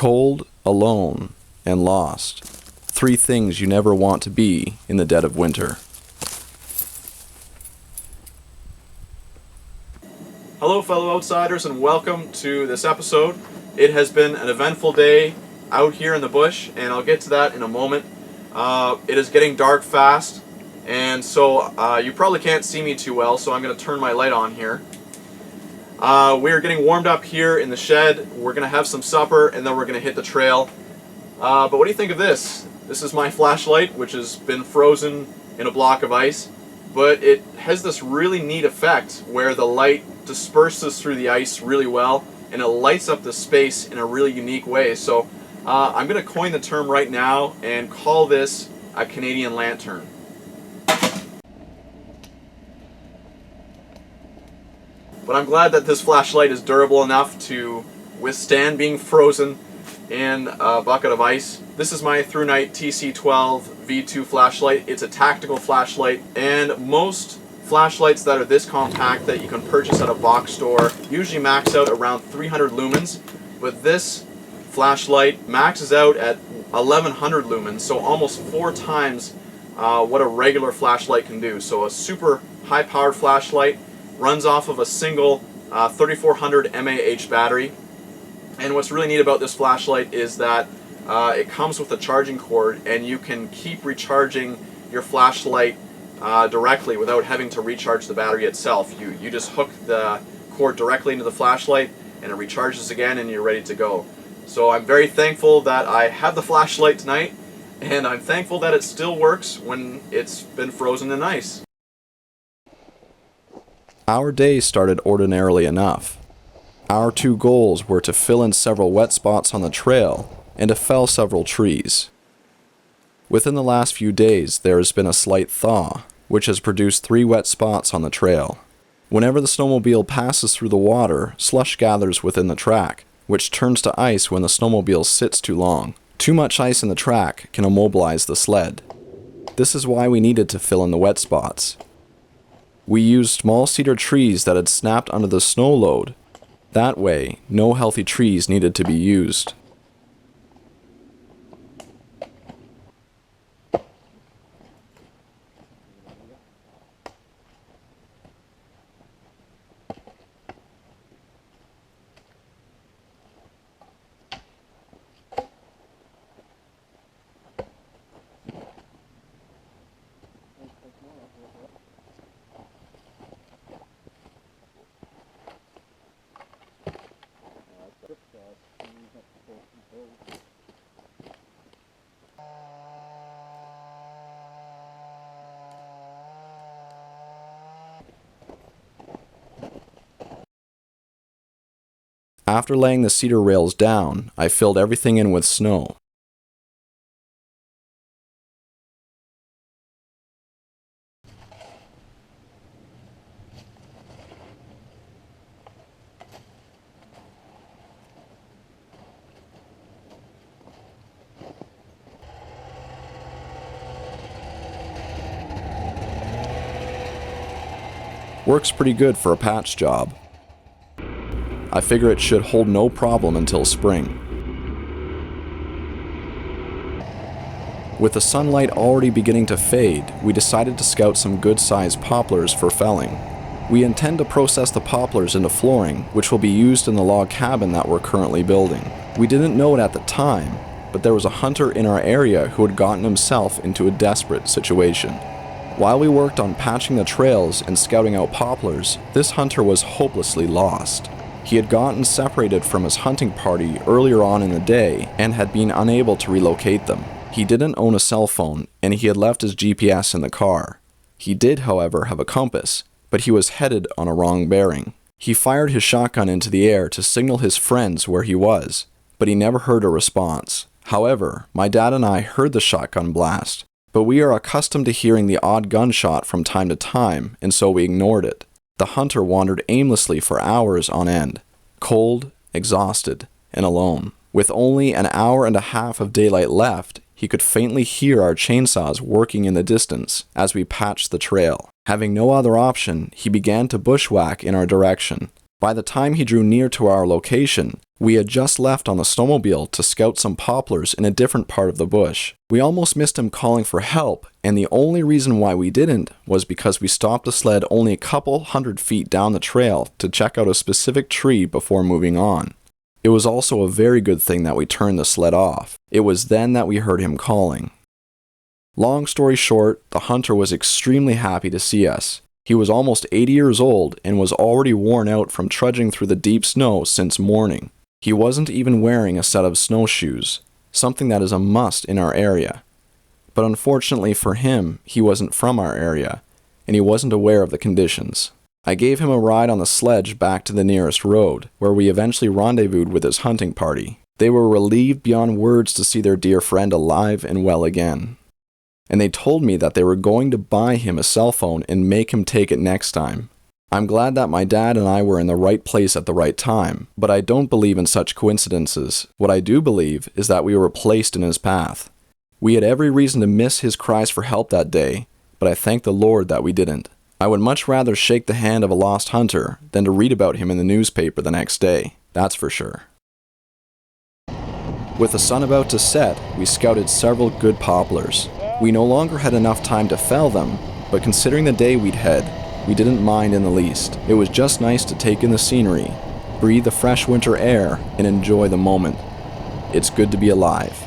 Cold, alone, and lost. 3 things you never want to be in the dead of winter. Hello fellow outsiders and welcome to this episode. It has been an eventful day out here in the bush and I'll get to that in a moment. It is getting dark fast and so you probably can't see me too well, so I'm going to turn my light on here. We are getting warmed up here in the shed. We're going to have some supper and then we're going to hit the trail. But what do you think of this? This is my flashlight, which has been frozen in a block of ice, but it has this really neat effect where the light disperses through the ice really well and it lights up the space in a really unique way. So I'm going to coin the term right now and call this a Canadian lantern. But I'm glad that this flashlight is durable enough to withstand being frozen in a bucket of ice. This is my ThruNite TC12 V2 flashlight. It's a tactical flashlight, and most flashlights that are this compact that you can purchase at a box store usually max out around 300 lumens, but this flashlight maxes out at 1100 lumens, so almost 4 times what a regular flashlight can do. So a super high powered flashlight, runs off of a single 3400 mAh battery. And what's really neat about this flashlight is that it comes with a charging cord and you can keep recharging your flashlight directly without having to recharge the battery itself. You just hook the cord directly into the flashlight and it recharges again and you're ready to go. So I'm very thankful that I have the flashlight tonight, and I'm thankful that it still works when it's been frozen in ice. Our day started ordinarily enough. Our 2 goals were to fill in several wet spots on the trail and to fell several trees. Within the last few days, there has been a slight thaw, which has produced 3 wet spots on the trail. Whenever the snowmobile passes through the water, slush gathers within the track, which turns to ice when the snowmobile sits too long. Too much ice in the track can immobilize the sled. This is why we needed to fill in the wet spots. We used small cedar trees that had snapped under the snow load. That way, no healthy trees needed to be used. After laying the cedar rails down, I filled everything in with snow. Works pretty good for a patch job. I figure it should hold no problem until spring. With the sunlight already beginning to fade, we decided to scout some good-sized poplars for felling. We intend to process the poplars into flooring, which will be used in the log cabin that we're currently building. We didn't know it at the time, but there was a hunter in our area who had gotten himself into a desperate situation. While we worked on patching the trails and scouting out poplars, this hunter was hopelessly lost. He had gotten separated from his hunting party earlier on in the day and had been unable to relocate them. He didn't own a cell phone and he had left his GPS in the car. He did, however, have a compass, but he was headed on a wrong bearing. He fired his shotgun into the air to signal his friends where he was, but he never heard a response. However, my dad and I heard the shotgun blast, but we are accustomed to hearing the odd gunshot from time to time, and so we ignored it. The hunter wandered aimlessly for hours on end, cold, exhausted, and alone. With only an hour and a half of daylight left, he could faintly hear our chainsaws working in the distance as we patched the trail. Having no other option, he began to bushwhack in our direction. By the time he drew near to our location, We had just left on the snowmobile to scout some poplars in a different part of the bush. We almost missed him calling for help, and the only reason why we didn't was because we stopped the sled only a couple 100 feet down the trail to check out a specific tree before moving on. It was also a very good thing that we turned the sled off. It was then that we heard him calling. Long story short, the hunter was extremely happy to see us. He was almost 80 years old and was already worn out from trudging through the deep snow since morning. He wasn't even wearing a set of snowshoes, something that is a must in our area. But unfortunately for him, he wasn't from our area, and he wasn't aware of the conditions. I gave him a ride on the sledge back to the nearest road, where we eventually rendezvoused with his hunting party. They were relieved beyond words to see their dear friend alive and well again. And they told me that they were going to buy him a cell phone and make him take it next time. I'm glad that my dad and I were in the right place at the right time, but I don't believe in such coincidences. What I do believe is that we were placed in his path. We had every reason to miss his cries for help that day, but I thank the Lord that we didn't. I would much rather shake the hand of a lost hunter than to read about him in the newspaper the next day, that's for sure. With the sun about to set, we scouted several good poplars. We no longer had enough time to fell them, but considering the day we'd had, we didn't mind in the least. It was just nice to take in the scenery, breathe the fresh winter air, and enjoy the moment. It's good to be alive.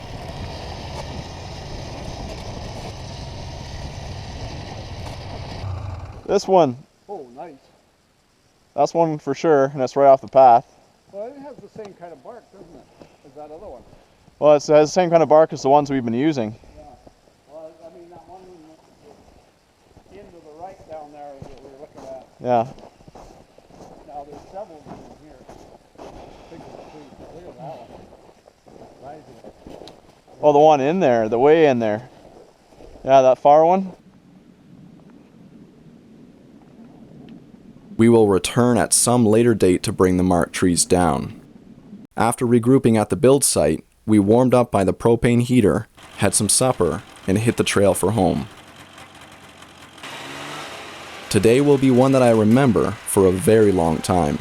This one. Oh, nice. That's one for sure, and it's right off the path. Well, it has the same kind of bark, doesn't it, as that other one? Well, it has the same kind of bark as the ones we've been using. Yeah. Well, I mean, that one in the right down there that we were looking at. Yeah. Now, there's several of them in here. Big as a tree. Look at that one. Rising. Oh, the one in there, the way in there. Yeah, that far one. We will return at some later date to bring the marked trees down. After regrouping at the build site, we warmed up by the propane heater, had some supper, and hit the trail for home. Today will be one that I remember for a very long time.